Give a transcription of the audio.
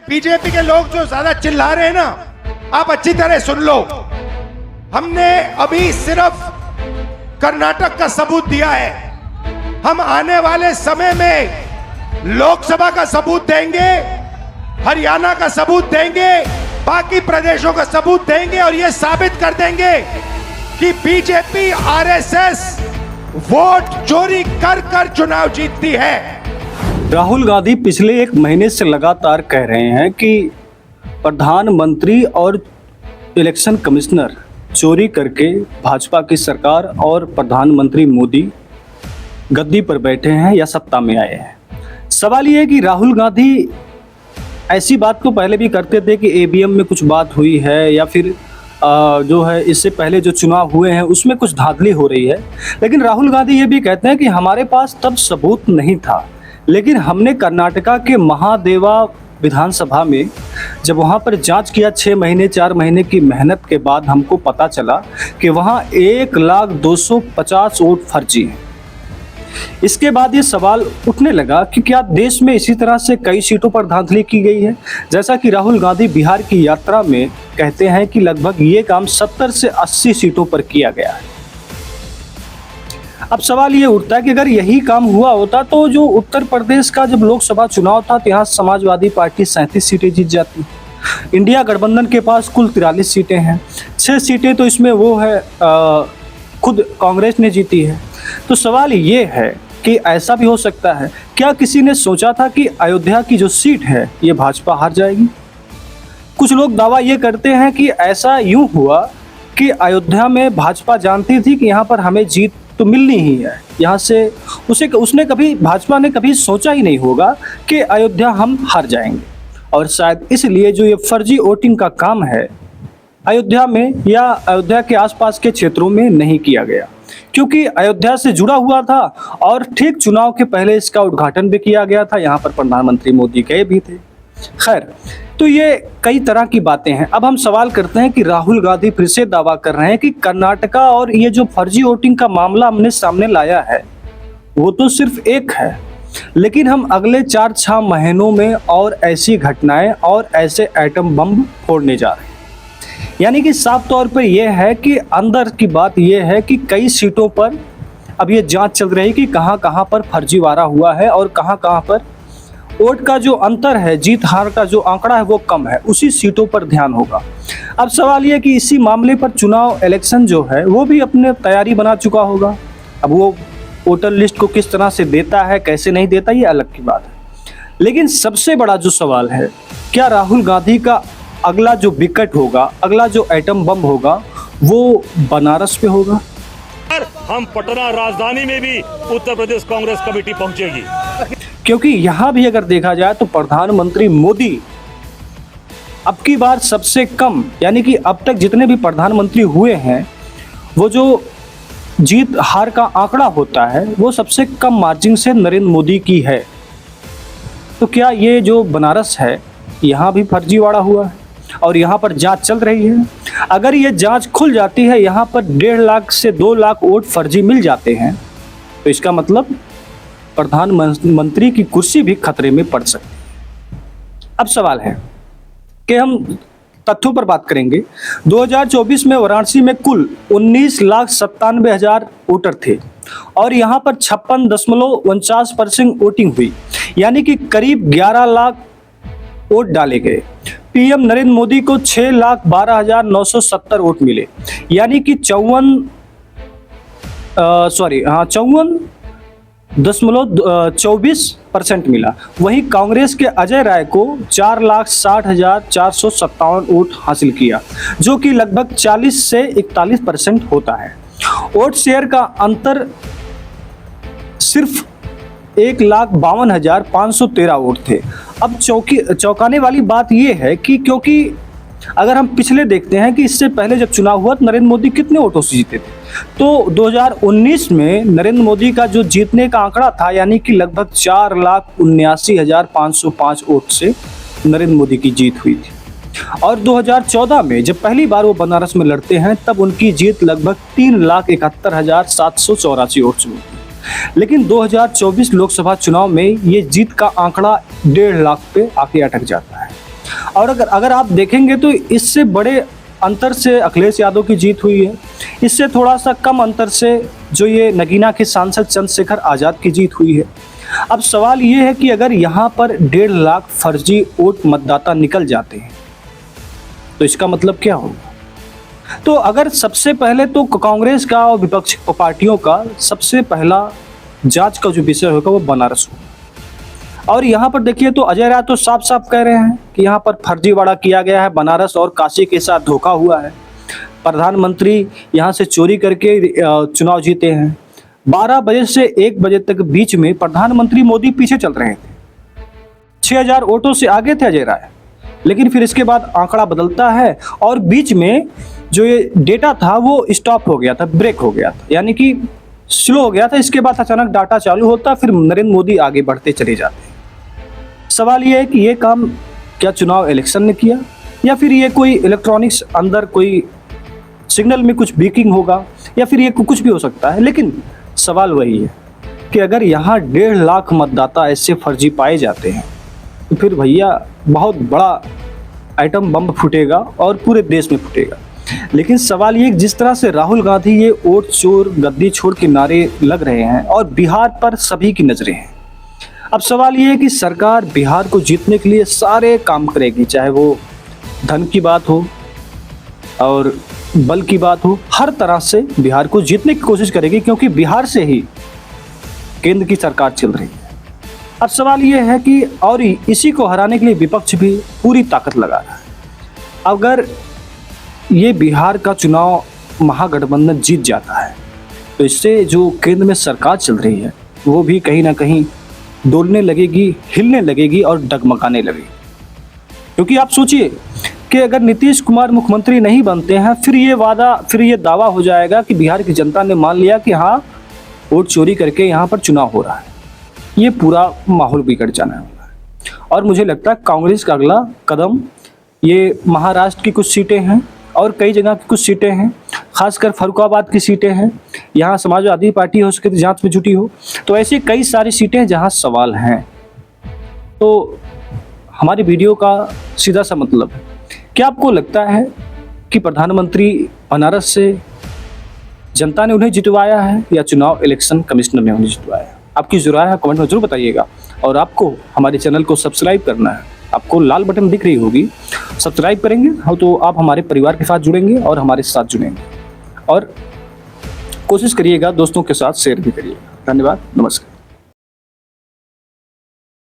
BJP के लोग जो ज्यादा चिल्ला रहे हैं ना, आप अच्छी तरह सुन लो। हमने अभी सिर्फ कर्नाटक का सबूत दिया है, हम आने वाले समय में लोकसभा का सबूत देंगे, हरियाणा का सबूत देंगे, बाकी प्रदेशों का सबूत देंगे और यह साबित कर देंगे कि बीजेपी आरएसएस वोट चोरी कर कर चुनाव जीतती है। राहुल गांधी पिछले एक महीने से लगातार कह रहे हैं कि प्रधानमंत्री और इलेक्शन कमिश्नर चोरी करके भाजपा की सरकार और प्रधानमंत्री मोदी गद्दी पर बैठे हैं या सत्ता में आए हैं। सवाल ये है कि राहुल गांधी ऐसी बात को पहले भी करते थे कि ईवीएम में कुछ बात हुई है या फिर जो है इससे पहले जो चुनाव हुए हैं उसमें कुछ धांधली हो रही है, लेकिन राहुल गांधी ये भी कहते हैं कि हमारे पास तब सबूत नहीं था, लेकिन हमने कर्नाटका के महादेवा विधानसभा में जब वहाँ पर जांच किया 6 महीने 4 महीने की मेहनत के बाद हमको पता चला कि वहाँ 1,250,000 वोट फर्जी हैं। इसके बाद ये सवाल उठने लगा कि क्या देश में इसी तरह से कई सीटों पर धांधली की गई है, जैसा कि राहुल गांधी बिहार की यात्रा में कहते हैं कि लगभग ये काम 70 से 80 सीटों पर किया गया है। अब सवाल ये उठता है कि अगर यही काम हुआ होता तो जो उत्तर प्रदेश का जब लोकसभा चुनाव था तो यहाँ समाजवादी पार्टी 37 सीटें जीत जाती। इंडिया गठबंधन के पास कुल 43 सीटें हैं, 6 सीटें तो इसमें वो है खुद कांग्रेस ने जीती है। तो सवाल ये है कि ऐसा भी हो सकता है, क्या किसी ने सोचा था कि अयोध्या की जो सीट है ये भाजपा हार जाएगी? कुछ लोग दावा ये करते हैं कि ऐसा यूं हुआ कि अयोध्या में भाजपा जानती थी कि यहाँ पर हमें जीत तो मिलनी ही है, यहाँ से भाजपा ने कभी सोचा ही नहीं होगा कि अयोध्या हम हार जाएंगे, और शायद इसलिए जो ये फर्जी वोटिंग का काम है अयोध्या में या अयोध्या के आसपास के क्षेत्रों में नहीं किया गया, क्योंकि अयोध्या से जुड़ा हुआ था और ठीक चुनाव के पहले इसका उद्घाटन भी किया गया था, यहाँ पर प्रधानमंत्री मोदी गए भी थे। खैर, तो ये कई तरह की बातें हैं। अब हम सवाल करते हैं कि राहुल गांधी फिर से दावा कर रहे हैं कि कर्नाटका और ये जो फर्जी वोटिंग का मामला हमने सामने लाया है वो तो सिर्फ एक है, लेकिन हम अगले 4-6 महीनों में और ऐसी घटनाएं और ऐसे एटम बम फोड़ने जा रहे हैं। यानी कि साफ तौर पर यह है कि अंदर की बात यह है कि कई सीटों पर अब ये जांच चल रही है कि कहां कहां पर फर्जीवाड़ा हुआ है और कहां कहां पर वोट का जो अंतर है, जीत हार का जो आंकड़ा है वो कम है, उसी सीटों पर ध्यान होगा। अब सवाल ये कि इसी मामले पर चुनाव इलेक्शन जो है वो भी अपने तैयारी बना चुका होगा। अब वो वोटर लिस्ट को किस तरह से देता है, कैसे नहीं देता, ये अलग की बात है। लेकिन सबसे बड़ा जो सवाल है, क्या राहुल गांधी का अगला जो विकेट होगा, अगला जो एटम बम होगा वो बनारस पे होगा? हम पटना राजधानी में भी उत्तर प्रदेश कांग्रेस कमेटी पहुंचेगी, क्योंकि यहां भी अगर देखा जाए तो प्रधानमंत्री मोदी अब की बार सबसे कम, यानी कि अब तक जितने भी प्रधानमंत्री हुए हैं वो जो जीत हार का आंकड़ा होता है वो सबसे कम मार्जिन से नरेंद्र मोदी की है। तो क्या ये जो बनारस है यहाँ भी फर्जीवाड़ा हुआ है और यहाँ पर जांच चल रही है? अगर ये जांच खुल जाती है, यहाँ पर 1.5 लाख से 2 लाख वोट फर्जी मिल जाते हैं, तो इसका मतलब प्रधानमंत्री की कुर्सी भी खतरे में पड़ सकती है। अब सवाल है कि हम तथ्यों पर बात करेंगे। 2024 में वाराणसी में कुल 19,97,000 वोटर थे और यहाँ पर 56.49% वोटिंग हुई, यानी कि करीब 11 लाख वोट डाले गए। पीएम नरेंद्र मोदी को 6,12,970 वोट मिले, यानी कि 54.24% मिला। वहीं कांग्रेस के अजय राय को 4,60,457 वोट हासिल किया, जो कि लगभग 40 से 41% होता है। वोट शेयर का अंतर सिर्फ 1,52,513 वोट थे। अब चौंकाने वाली बात यह है कि क्योंकि अगर हम पिछले देखते हैं कि इससे पहले जब चुनाव हुआ तो नरेंद्र मोदी कितने वोटों से जीते थे, तो 2019 में नरेंद्र मोदी का जो जीतने का आंकड़ा था, यानी कि लगभग 4,79,505 वोट से नरेंद्र मोदी की जीत हुई थी। और 2014 में जब पहली बार वो बनारस में लड़ते हैं तब उनकी जीत लगभग 3,71,784 वोट से हुई। लेकिन 2024 लोकसभा चुनाव में ये जीत का आंकड़ा 1.5 लाख पे आके अटक जाता है। और अगर आप देखेंगे तो इससे बड़े अंतर से अखिलेश यादव की जीत हुई है, इससे थोड़ा सा कम अंतर से जो ये नगीना के सांसद चंद्रशेखर आज़ाद की जीत हुई है। अब सवाल ये है कि अगर यहाँ पर 1.5 लाख फर्जी वोट मतदाता निकल जाते हैं तो इसका मतलब क्या होगा? तो अगर सबसे पहले तो कांग्रेस का और विपक्षी पार्टियों का सबसे पहला जांच का जो विषय होगा वो बनारस होगा। और यहाँ पर देखिए तो अजय राय तो साफ साफ कह रहे हैं कि यहाँ पर फर्जीवाड़ा किया गया है, बनारस और काशी के साथ धोखा हुआ है। प्रधानमंत्री यहाँ से चोरी करके चुनाव जीते हैं। 12 बजे से 1 बजे तक बीच में प्रधानमंत्री मोदी पीछे चल रहे थे, 6000 वोटों से आगे थे अजय राय। लेकिन फिर इसके बाद आंकड़ा बदलता है और बीच में जो ये डेटा था वो स्टॉप हो गया था, ब्रेक हो गया था, यानी कि स्लो हो गया था। इसके बाद अचानक डाटा चालू होता, फिर नरेंद्र मोदी आगे बढ़ते चले जाते। सवाल ये है कि ये काम क्या चुनाव इलेक्शन ने किया या फिर ये कोई इलेक्ट्रॉनिक्स अंदर कोई सिग्नल में कुछ ब्रेकिंग होगा या फिर ये कुछ भी हो सकता है। लेकिन सवाल वही है कि अगर यहाँ 1.5 लाख मतदाता ऐसे फर्जी पाए जाते हैं तो फिर भैया बहुत बड़ा आइटम बम फूटेगा और पूरे देश में फूटेगा। लेकिन सवाल ये जिस तरह से राहुल गांधी ये वोट चोर गद्दी छोड़ के नारे लग रहे हैं और बिहार पर सभी की नजरें हैं। अब सवाल ये है कि सरकार बिहार को जीतने के लिए सारे काम करेगी, चाहे वो धन की बात हो और बल की बात हो, हर तरह से बिहार को जीतने की कोशिश करेगी, क्योंकि बिहार से ही केंद्र की सरकार चल रही है। अब सवाल ये है कि और इसी को हराने के लिए विपक्ष भी पूरी ताकत लगा रहा है। अगर ये बिहार का चुनाव महागठबंधन जीत जाता है तो इससे जो केंद्र में सरकार चल रही है वो भी कहीं ना कहीं डोलने लगेगी, हिलने लगेगी और डगमगाने लगेगी। क्योंकि आप सोचिए कि अगर नीतीश कुमार मुख्यमंत्री नहीं बनते हैं फिर ये दावा हो जाएगा कि बिहार की जनता ने मान लिया कि हाँ वोट चोरी करके यहाँ पर चुनाव हो रहा है। ये पूरा माहौल बिगड़ जाना है। और मुझे लगता है कांग्रेस का अगला कदम, ये महाराष्ट्र की कुछ सीटें हैं और कई जगह की कुछ सीटें हैं, खासकर फरुखाबाद की सीटें हैं, यहाँ समाजवादी पार्टी हो सके तो जांच में जुटी हो, तो ऐसी कई सारी सीटें जहाँ सवाल हैं। तो हमारी वीडियो का सीधा सा मतलब है, क्या आपको लगता है कि प्रधानमंत्री बनारस से जनता ने उन्हें जितवाया है या चुनाव इलेक्शन कमिश्नर ने उन्हें जितवाया है? आपकी जो राय है कमेंट में जरूर बताइएगा। और आपको हमारे चैनल को सब्सक्राइब करना है, आपको लाल बटन दिख रही होगी, सब्सक्राइब करेंगे तो आप हमारे परिवार के साथ जुड़ेंगे और हमारे साथ जुड़ेंगे। और कोशिश करिएगा दोस्तों के साथ शेयर भी करिएगा। धन्यवाद, नमस्कार।